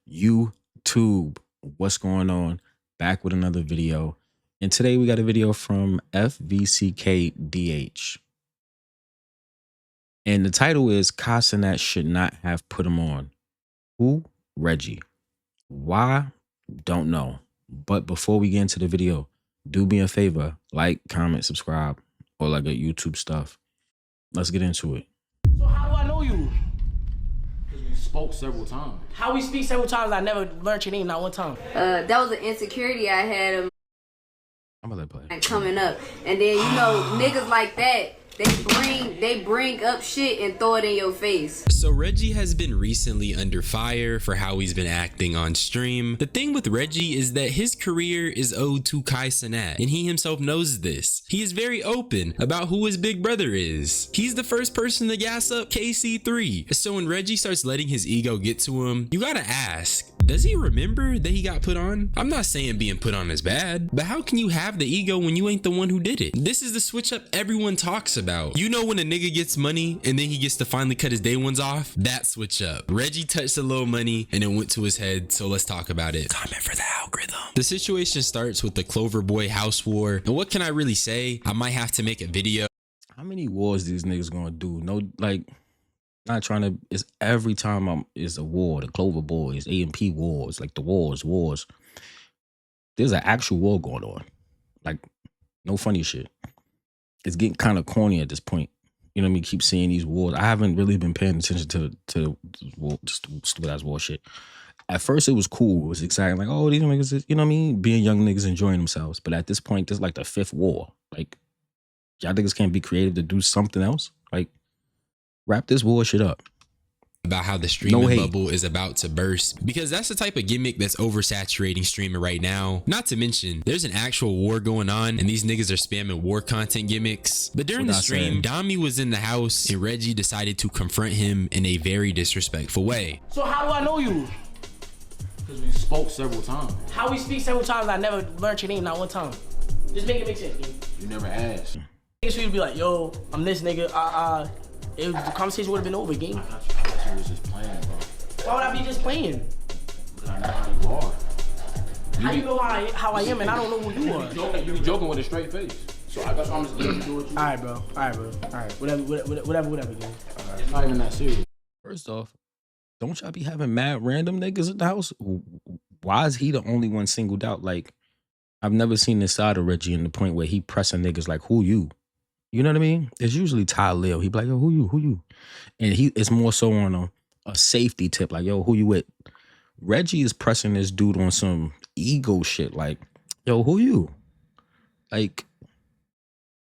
YouTube, what's going on? Back with another video, and today we got a video from FVCKDH, and the title is Casanet should not have put him on. Who? Reggie. Why? Don't know. But before we get into the video, do me a favor, like, comment, subscribe, or like a YouTube stuff. Let's get into it. So how do I know you? Because we spoke several times. How we speak several times, I never learned your name, not one time. That was an insecurity I had I'm gonna let play. coming up. And then, you know, niggas like that, they bring up shit and throw it in your face. So Reggie has been recently under fire for how he's been acting on stream. The thing with Reggie is that his career is owed to Casanet, and he himself knows this. He is very open about who his big brother is. He's the first person to gas up KC3. So when Reggie starts letting his ego get to him, you gotta ask, does he remember that he got put on? I'm not saying being put on is bad, but how can you have the ego when you ain't the one who did it? This is the switch up everyone talks about. You know when a nigga gets money and then he gets to finally cut his day ones off? That switch up. Reggie touched a little money and it went to his head, so let's talk about it. Comment for the algorithm. The situation starts with the Clover Boy house war, and what can I really say? I might have to make a video. How many wars these niggas gonna do? No, like, not trying to. It's every time is a war. The Clover Boys, A&P wars, like the wars. There's an actual war going on. Like, no funny shit. It's getting kind of corny at this point. You know what I mean? Keep seeing these wars. I haven't really been paying attention to stupid ass war shit. At first, it was cool. It was exciting. Like, oh, these niggas, you know what I mean? Being young niggas enjoying themselves. But at this point, this is like the 5th war. Like, y'all niggas can't be creative to do something else. Like, wrap this war shit up. About how the streaming bubble is about to burst, because that's the type of gimmick that's oversaturating streaming right now. Not to mention, there's an actual war going on and these niggas are spamming war content gimmicks. But during the stream, Dami was in the house and Reggie decided to confront him in a very disrespectful way. So how do I know you? Because we spoke several times. How we speak several times, I never learned your name, not one time. Just make it make sense, man. You never asked. Niggas would be like, yo, I'm this nigga, the conversation would have been over, gang. I thought you was just playing, bro. Why would I be just playing? Because I know how you are. How you know how I am and I don't know who you are? You be joking with a straight face. So I guess I'm just gonna do what you. Alright, bro. Alright. Whatever, gang. It's not even that serious. First off, don't y'all be having mad random niggas in the house? Why is he the only one singled out? Like, I've never seen this side of Reggie in the point where he pressing niggas like, who you? You know what I mean? It's usually Ty Lil. He be like, yo, who you? And it's more so on a safety tip, like, yo, who you with? Reggie is pressing this dude on some ego shit, like, yo, who you? Like,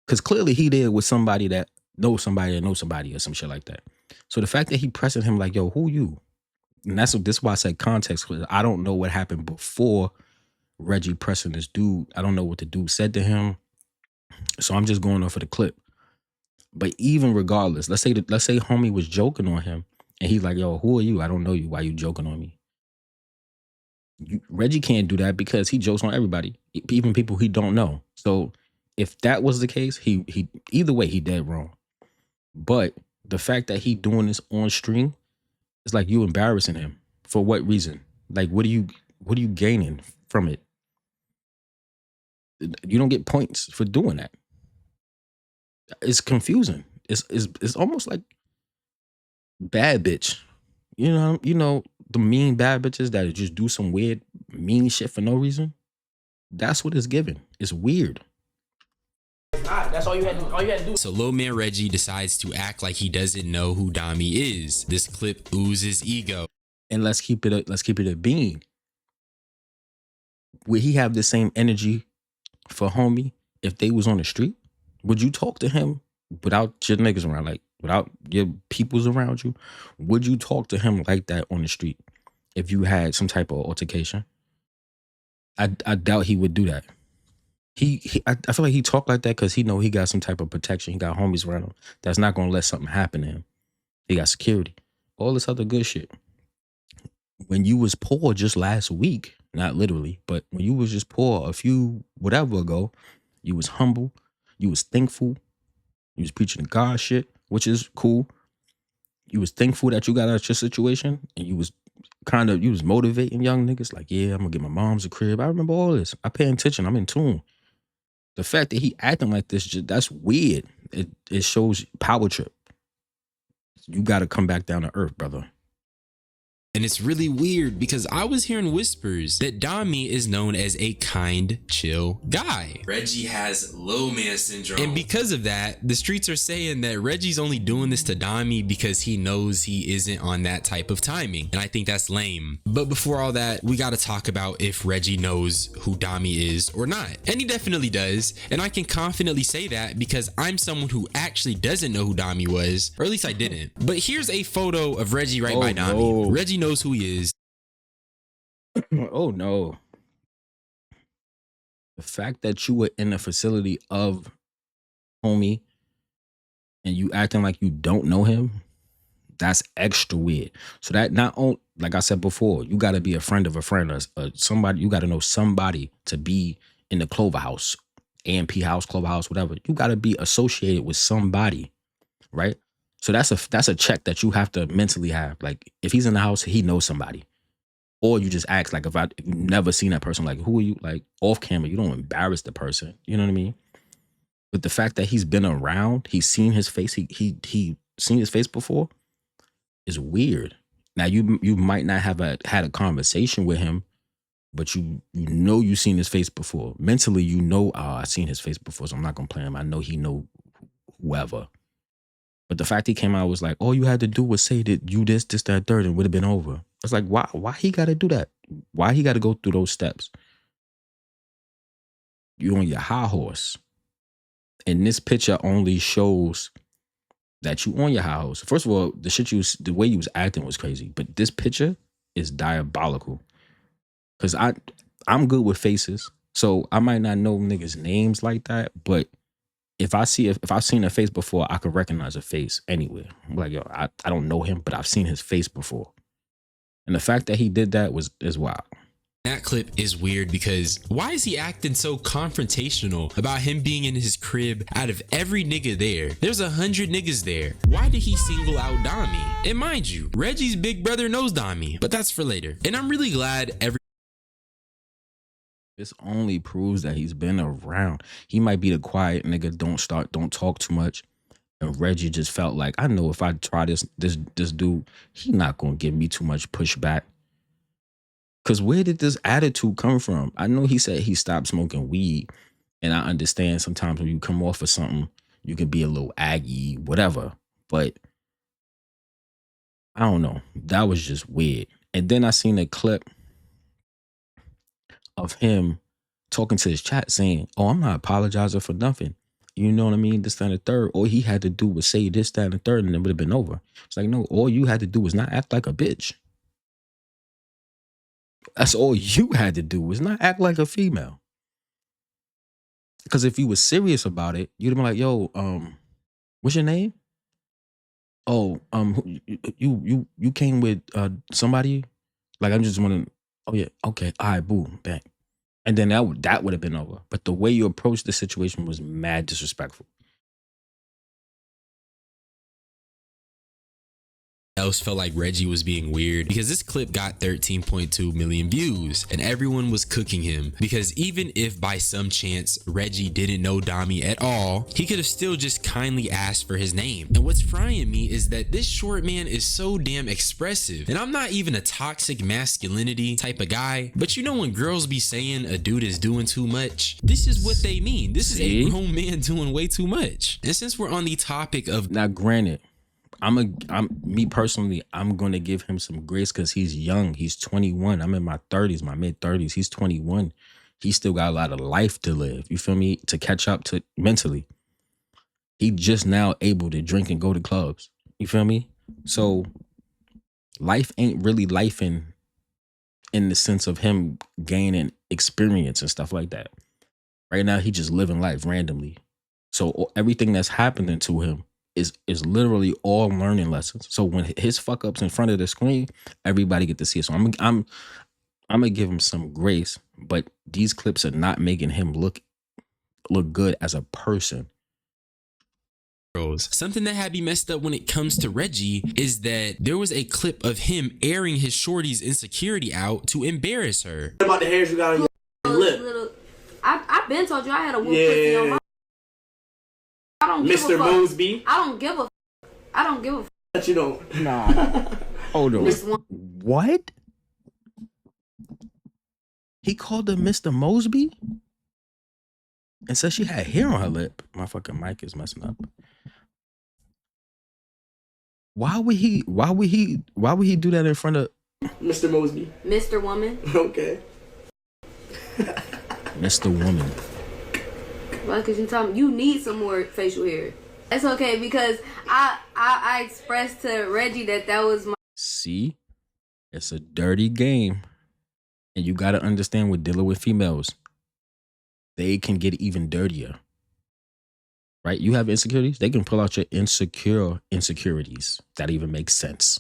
because clearly he did with somebody that knows somebody or some shit like that. So the fact that he pressing him like, yo, who you? And this is why I said context, because I don't know what happened before Reggie pressing this dude. I don't know what the dude said to him. So I'm just going off of the clip. But even regardless, let's say homie was joking on him and he's like, yo, who are you? I don't know you. Why you joking on me? Reggie can't do that because he jokes on everybody, even people he don't know. So if that was the case, he either way, he dead wrong. But the fact that he doing this on stream, it's like you embarrassing him. For what reason? Like, what are you gaining from it? You don't get points for doing that. It's confusing. It's almost like bad bitch. You know the mean bad bitches that just do some weird mean shit for no reason. That's what it's giving. It's weird. That's all you had to do. So little man Reggie decides to act like he doesn't know who Dami is. This clip oozes ego. And let's keep it a bean. Would he have the same energy for homie if they was on the street? Would you talk to him without your niggas around, like without your peoples around you? Would you talk to him like that on the street if you had some type of altercation? I doubt he would do that. I feel like he talked like that because he know he got some type of protection. He got homies around him that's not gonna let something happen to him. He got security, all this other good shit. When you was poor just last week, not literally, but when you was just poor a few whatever ago, you was humble, you was thankful, you was preaching to God shit, which is cool. You was thankful that you got out of your situation, and you was kind of, you was motivating young niggas like, yeah, I'm gonna get my mom's a crib. I remember all this. I pay attention. I'm in tune. The fact that he acting like this, that's weird. It shows power trip. You got to come back down to earth, brother. And it's really weird because I was hearing whispers that Dami is known as a kind, chill guy. Reggie has low man syndrome. And because of that, the streets are saying that Reggie's only doing this to Dami because he knows he isn't on that type of timing. And I think that's lame. But before all that, we got to talk about if Reggie knows who Dami is or not. And he definitely does. And I can confidently say that because I'm someone who actually doesn't know who Dami was, or at least I didn't. But here's a photo of Reggie right by Dami. No. Reggie knows who he is. Oh no. The fact that you were in the facility of homie and you acting like you don't know him, that's extra weird. So that not only, like I said before, you got to be a friend of a friend, or somebody, you got to know somebody to be in the Clover House, AMP house, Clover House, whatever. You got to be associated with somebody, right? So that's a check that you have to mentally have. Like if he's in the house, he knows somebody. Or you just ask, like, if you've never seen that person, like, who are you? Like, off camera, you don't embarrass the person. You know what I mean? But the fact that he's been around, he's seen his face, he seen his face before, is weird. Now, you might not have had a conversation with him, but you know you've seen his face before. Mentally, you know, I've seen his face before, so I'm not going to play him. I know he know whoever. But the fact he came out was like, all you had to do was say that you this, that, third, and would have been over. It's like, why he got to do that? Why he got to go through those steps? You on your high horse. And this picture only shows that you on your high horse. First of all, the way you was acting was crazy. But this picture is diabolical. Because I'm good with faces. So I might not know niggas' names like that, but if I've seen a face before, I can recognize a face anywhere. I'm like, yo, I don't know him, but I've seen his face before. And the fact that he did that is wild. That clip is weird because why is he acting so confrontational about him being in his crib out of every nigga there? There's 100 niggas there. Why did he single out Dami? And mind you, Reggie's big brother knows Dami, but that's for later. And I'm really glad This only proves that he's been around. He might be the quiet nigga, don't talk too much. And Reggie just felt like, I know if I try this dude, he not gonna give me too much pushback. Cause where did this attitude come from? I know he said he stopped smoking weed, and I understand sometimes when you come off of something, you can be a little aggy, whatever. But I don't know. That was just weird. And then I seen a clip of him talking to his chat saying, oh, I'm not apologizing for nothing. You know what I mean? This, that, and the third. All he had to do was say this, that, and the third, and it would have been over. It's like, no, all you had to do was not act like a bitch. That's all you had to do was not act like a female. Because if you were serious about it, you'd have been like, yo, what's your name? Oh, you came with somebody? Like, I'm just wondering, oh yeah, okay, all right, boo, bang. And then that would have been over. But the way you approached the situation was mad disrespectful. else felt like Reggie was being weird because this clip got 13.2 million views and everyone was cooking him because even if by some chance Reggie didn't know Dami at all, he could have still just kindly asked for his name. And what's frying me is that this short man is so damn expressive, and I'm not even a toxic masculinity type of guy, but you know when girls be saying a dude is doing too much, this is what they mean. This is a grown man doing way too much. And since we're on the topic of, now granted, me personally, I'm going to give him some grace because he's young. He's 21. I'm in my 30s, my mid 30s. He's 21. He still got a lot of life to live. You feel me? To catch up to mentally. He just now able to drink and go to clubs. You feel me? So life ain't really life in the sense of him gaining experience and stuff like that. Right now, he just living life randomly. So everything that's happening to him is literally all learning lessons. So when his fuck ups in front of the screen, everybody get to see it. So I'm gonna give him some grace, but these clips are not making him look good as a person. girls. Something that had me messed up when it comes to Reggie is that there was a clip of him airing his shorty's insecurity out to embarrass her. What about the hairs you got on your lip? I been told you I had a wolf pussy on my. I don't give Mr. a fuck. Mosby. I don't give a. I don't give a. That you don't. Nah. Hold on. This one. What? He called her Mr. Mosby and said she had hair on her lip. My fucking mic is messing up. Why would he do that in front of Mr. Mosby? Mr. Woman. Okay. Mr. Woman? Well, cause you need some more facial hair. It's okay because I expressed to Reggie that was my. See, it's a dirty game, and you got to understand with dealing with females, they can get even dirtier. Right? You have insecurities, they can pull out your insecurities. That even makes sense.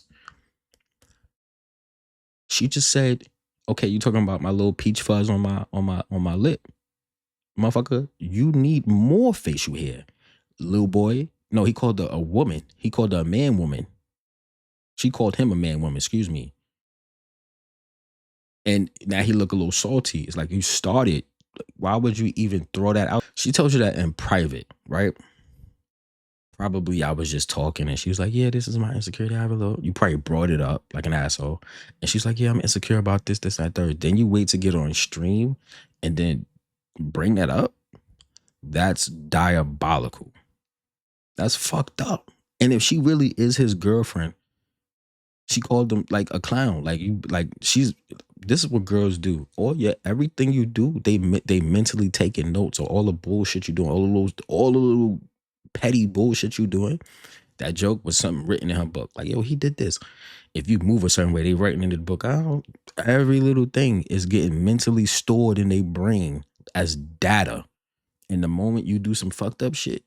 She just said, "Okay, you talking about my little peach fuzz on my lip, motherfucker? You need more facial hair, little boy." No, he called her a woman. He called her a man woman. She called him a man woman. Excuse me. And now he look a little salty. It's like you started. Why would you even throw that out? She told you that in private, right? Probably I was just talking and she was like, yeah, this is my insecurity. I have a little. You probably brought it up like an asshole. And she's like, yeah, I'm insecure about this, that, third. Then you wait to get on stream and then bring that up. That's diabolical. That's fucked up. And if she really is his girlfriend, she called him like a clown. Like this is what girls do. Everything you do, they mentally taking notes of all the bullshit you doing, all the little petty bullshit you doing. That joke was something written in her book. Like, yo, he did this. If you move a certain way, they writing in the book. Every little thing is getting mentally stored in their brain as data. And the moment you do some fucked up shit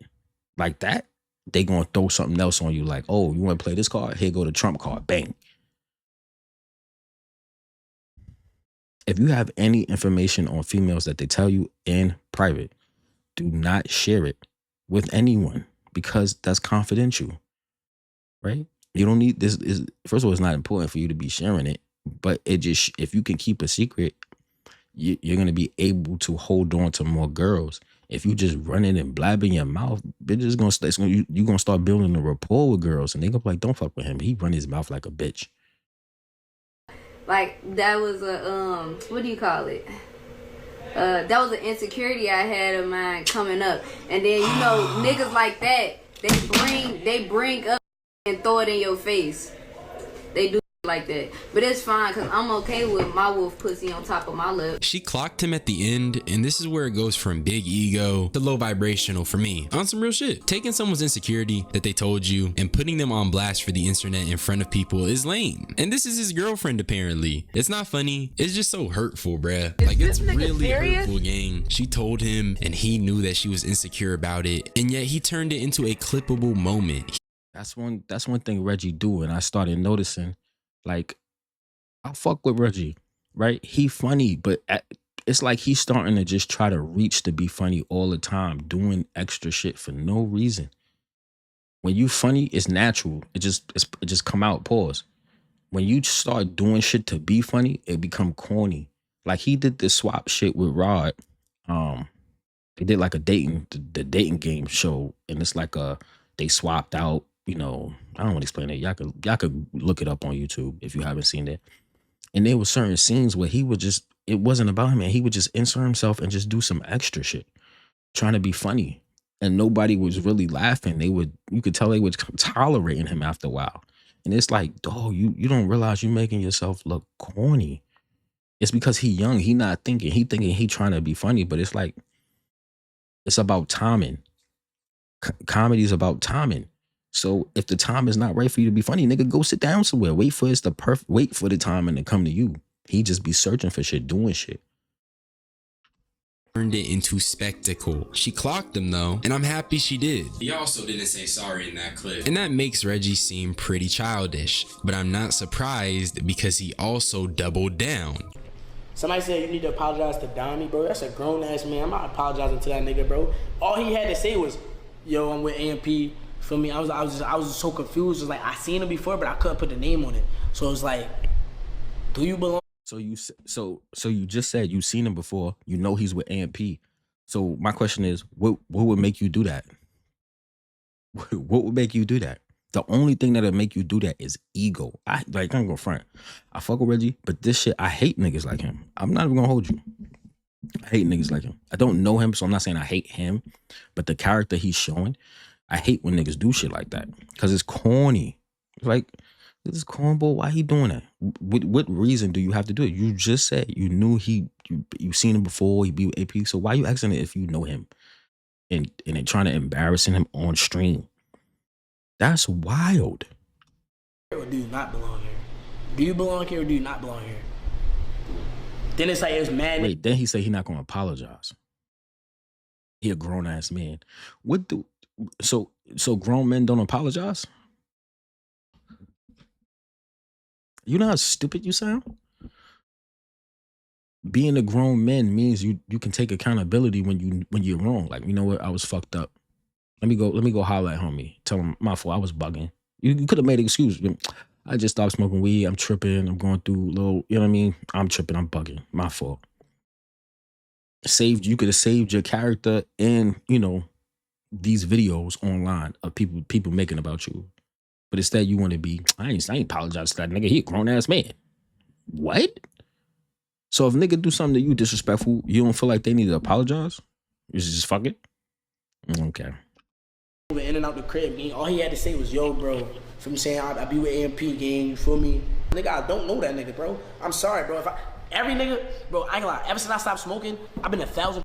like that, they gonna throw something else on you. Like, oh, you want to play this card? Here go the trump card. Bang. If you have any information on females that they tell you in private, do not share it with anyone because that's confidential, right? You don't need this. First of all, it's not important for you to be sharing it, but if you can keep a secret, you're going to be able to hold on to more girls. If you just running and blabbing your mouth, you're going to start building a rapport with girls and they're going to be like, don't fuck with him. He run his mouth like a bitch. Like that was a what do you call it? That was an insecurity I had of mine coming up. And then niggas like that, they bring up and throw it in your face. They do like that. But it's fine because I'm okay with my wolf pussy on top of my lip. She clocked him at the end, and this is where it goes from big ego to low vibrational for me. On some real shit. Taking someone's insecurity that they told you and putting them on blast for the internet in front of people is lame. And this is his girlfriend apparently. It's not funny. It's just so hurtful, bruh. Like, it's really hurtful, gang. She told him and he knew that she was insecure about it, and yet he turned it into a clippable moment. That's one thing Reggie do, and I started noticing. Like, I fuck with Reggie, right? He funny, but it's like he's starting to just try to reach to be funny all the time, doing extra shit for no reason. When you funny, it's natural. It just come out. Pause. When you start doing shit to be funny, it become corny. Like he did this swap shit with Rod. They did like the dating game show, and it's like they swapped out. I don't want to explain it. Y'all could look it up on YouTube if you haven't seen it. And there were certain scenes where it wasn't about him, and he would just insert himself and just do some extra shit, trying to be funny. And nobody was really laughing. You could tell they were tolerating him after a while. And it's like, dog, you don't realize you're making yourself look corny. It's because he young. He not thinking. He thinking he trying to be funny, but it's like, it's about timing. Comedy is about timing. So if the time is not right for you to be funny, nigga, go sit down somewhere. Wait for the timing to come to you. He just be searching for shit, doing shit. Turned it into spectacle. She clocked him though, and I'm happy she did. He also didn't say sorry in that clip, and that makes Reggie seem pretty childish, but I'm not surprised because he also doubled down. Somebody said you need to apologize to Donnie, bro. That's a grown ass man. I'm not apologizing to that nigga, bro. All he had to say was, yo, I'm with AMP. Feel me? I was just so confused. It's like I seen him before, but I couldn't put the name on it. So it's like, do you belong? So you just said you seen him before. You know he's with AMP. So my question is, what would make you do that? What would make you do that? The only thing that'll make you do that is ego. I ain't gonna front. I fuck with Reggie, but this shit, I hate niggas like him. I'm not even gonna hold you. I hate niggas like him. I don't know him, so I'm not saying I hate him, but the character he's showing, I hate when niggas do shit like that because it's corny. Like, this is cornball. Why he doing that? What reason do you have to do it? You just said you knew you seen him before. He be with AP. So why you asking it if you know him and then trying to embarrassing him on stream? That's wild. Or do you not belong here? Do you belong here or do you not belong here? Then it's like it's mad. Wait, then he said he not gonna apologize. He a grown ass man. What do so grown men don't apologize? You know how stupid you sound? Being a grown man means you can take accountability when you're wrong. Like, you know what, I was fucked up. Let me go holler at homie. Tell him my fault. I was bugging. You could have made an excuse. I just stopped smoking weed. I'm tripping. I'm going through a little, you know what I mean? I'm tripping. I'm bugging. My fault. You could have saved your character and, you know, these videos online of people making about you. But instead you want to be, I ain't apologize to that nigga. He a grown ass man. What? So if a nigga do something to you disrespectful, you don't feel like they need to apologize? You just fuck it? Okay. In and out the crib, gang. All he had to say was, yo, bro. Feel me saying I be with AMP, gang. You feel me? Nigga, I don't know that nigga, bro. I'm sorry, bro. Every nigga, bro, I ain't gonna lie. Ever since I stopped smoking, I've been 1,000%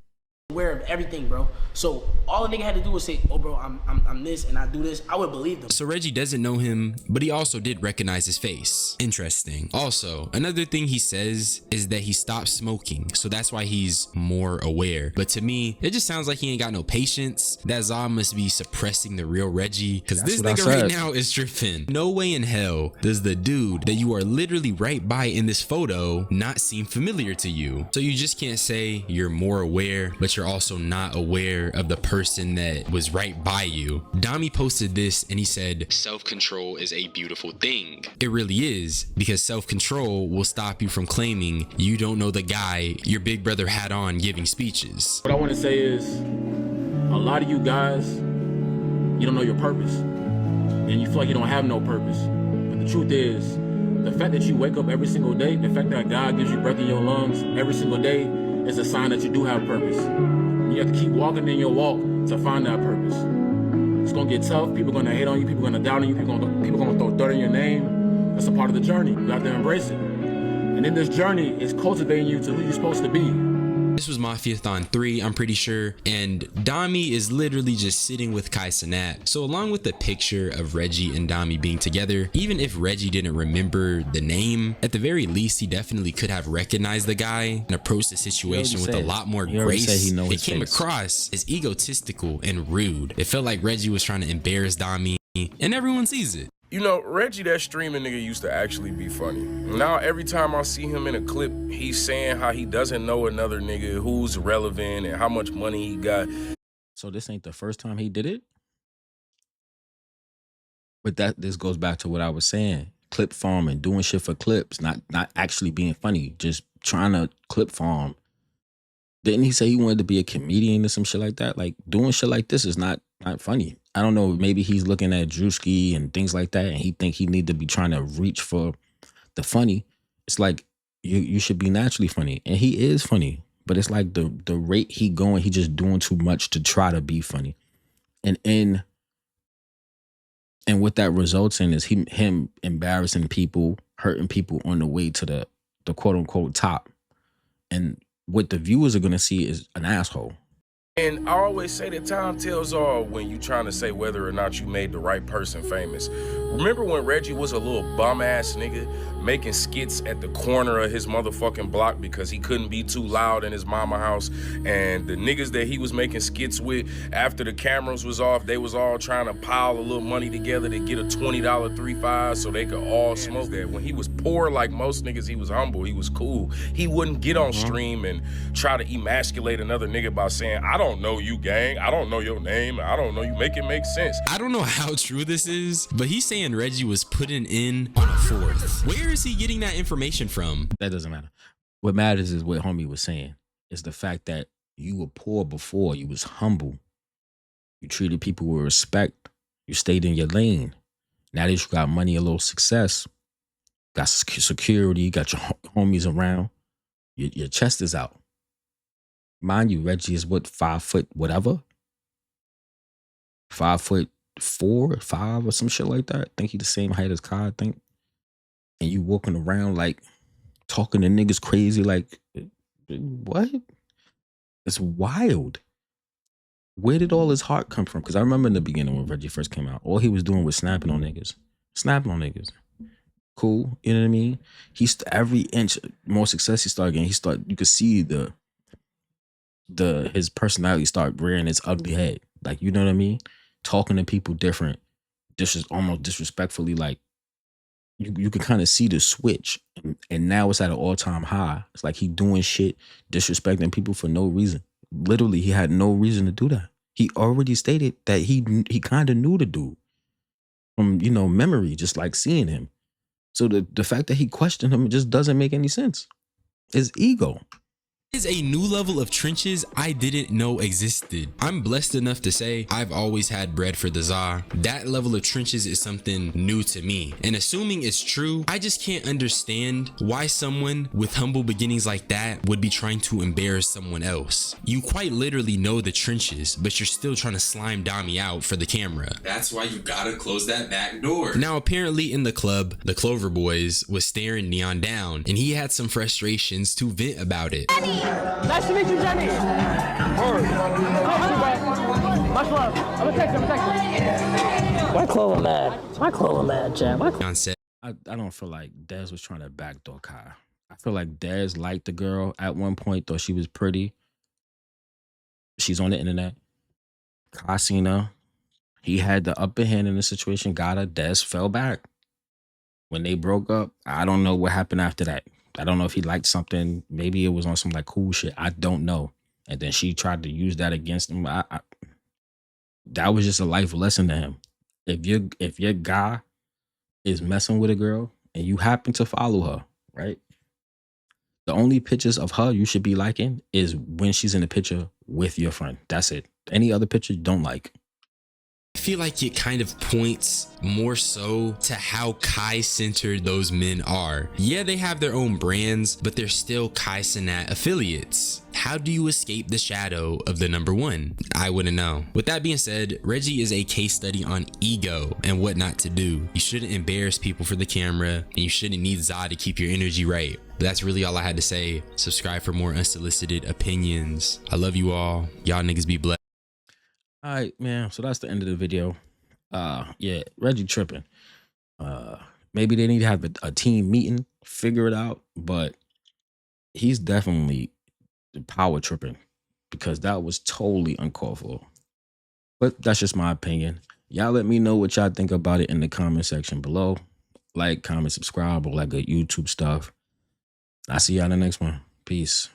aware of everything, bro. So all the nigga had to do was say, oh, bro, I'm this and I do this. I would believe them. So Reggie doesn't know him, but he also did recognize his face. Interesting. Also, another thing he says is that he stopped smoking, so that's why he's more aware. But to me, it just sounds like he ain't got no patience. That Zah must be suppressing the real Reggie, because this nigga right now is tripping. No way in hell does the dude that you are literally right by in this photo not seem familiar to you. So you just can't say you're more aware, but you're also not aware of the person that was right by you. Dami posted this and he said, self-control is a beautiful thing. It really is, because self-control will stop you from claiming you don't know the guy your big brother had on giving speeches. What I want to say is, a lot of you guys, you don't know your purpose. And you feel like you don't have no purpose. But the truth is, the fact that you wake up every single day, the fact that God gives you breath in your lungs every single day is a sign that you do have purpose. You have to keep walking in your walk to find that purpose. It's gonna get tough. People are gonna hate on you. People are gonna doubt on you. People are gonna throw dirt in your name. That's a part of the journey. You have to embrace it. And in this journey, it's cultivating you to who you're supposed to be. This was Mafiathon 3, I'm pretty sure, and Dami is literally just sitting with Kai Cenat. So along with the picture of Reggie and Dami being together, even if Reggie didn't remember the name, at the very least he definitely could have recognized the guy and approached the situation with a lot more grace. It came across as egotistical and rude. It felt like Reggie was trying to embarrass Dami, and everyone sees it. You know, Reggie, that streaming nigga, used to actually be funny. Now, every time I see him in a clip, he's saying how he doesn't know another nigga who's relevant and how much money he got. So this ain't the first time he did it? But this goes back to what I was saying. Clip farming, doing shit for clips, not actually being funny, just trying to clip farm. Didn't he say he wanted to be a comedian or some shit like that? Like, doing shit like this is not funny. I don't know, maybe he's looking at Drewski and things like that, and he think he need to be trying to reach for the funny. It's like, you should be naturally funny. And he is funny. But it's like the rate he going, he just doing too much to try to be funny. And what that results in is him embarrassing people, hurting people on the way to the quote unquote top. And what the viewers are gonna see is an asshole. And I always say that time tells all when you trying to say whether or not you made the right person famous. Remember when Reggie was a little bum-ass nigga making skits at the corner of his motherfucking block because he couldn't be too loud in his mama house, and the niggas that he was making skits with after the cameras was off, they was all trying to pile a little money together to get a $20 3-5 so they could all smoke that. When he was poor, like most niggas, he was humble, he was cool. He wouldn't get on stream and try to emasculate another nigga by saying, I don't know you, gang, I don't know your name, I don't know you, make it make sense. I don't know how true this is, but he's saying Reggie was putting in on a fourth. Where is he getting that information from? That doesn't matter. What matters is what homie was saying. Is the fact that you were poor before. You was humble. You treated people with respect. You stayed in your lane. Now that you got money, a little success, got security, got your homies around, your chest is out. Mind you, Reggie is what, 5 foot whatever? 5'4", 5 or some shit like that. I think he the same height as Kai, I think. And you walking around like talking to niggas crazy, like what? It's wild. Where did all his heart come from? Because I remember in the beginning when Reggie first came out, all he was doing was snapping on niggas. Snapping on niggas. Cool, you know what I mean? He's every inch more success he started getting. You could see his personality start rearing its ugly head. Like, you know what I mean? Talking to people different, almost disrespectfully, like you can kind of see the switch, and now it's at an all-time high. It's like he doing shit, disrespecting people for no reason. Literally, he had no reason to do that. He already stated that he kind of knew the dude from, memory, just like seeing him. So the fact that he questioned him, it just doesn't make any sense. It's ego. Is a new level of trenches I didn't know existed. I'm blessed enough to say I've always had bread for the za. That level of trenches is something new to me. And assuming it's true, I just can't understand why someone with humble beginnings like that would be trying to embarrass someone else. You quite literally know the trenches, but you're still trying to slime Dami out for the camera. That's why you gotta close that back door. Now apparently in the club, the Clover Boys was staring Neon down, and he had some frustrations to vent about it. Nice to meet you, Jenny. Word. Much love. I'm gonna text him. Why Clover mad, Jen? Neon said, I don't feel like Dez was trying to backdoor Kai. I feel like Dez liked the girl at one point, thought she was pretty. She's on the internet. Kai seen her. He had the upper hand in the situation, got her. Dez fell back. When they broke up, I don't know what happened after that. I don't know if he liked something. Maybe it was on some like cool shit. I don't know. And then she tried to use that against him. That was just a life lesson to him. If your guy is messing with a girl and you happen to follow her, right? The only pictures of her you should be liking is when she's in the picture with your friend. That's it. Any other picture you don't like. I feel like it kind of points more so to how Kai-centered those men are. Yeah, they have their own brands, but they're still Kai Cenat affiliates. How do you escape the shadow of the number one? I wouldn't know. With that being said, Reggie is a case study on ego and what not to do. You shouldn't embarrass people for the camera, and you shouldn't need Za to keep your energy right. But that's really all I had to say. Subscribe for more unsolicited opinions. I love you all. Y'all niggas be blessed. All right, man. So that's the end of the video. Yeah, Reggie tripping. Maybe they need to have a team meeting, figure it out. But he's definitely power tripping because that was totally uncalled for. But that's just my opinion. Y'all let me know what y'all think about it in the comment section below. Like, comment, subscribe, or like good YouTube stuff. I'll see y'all in the next one. Peace.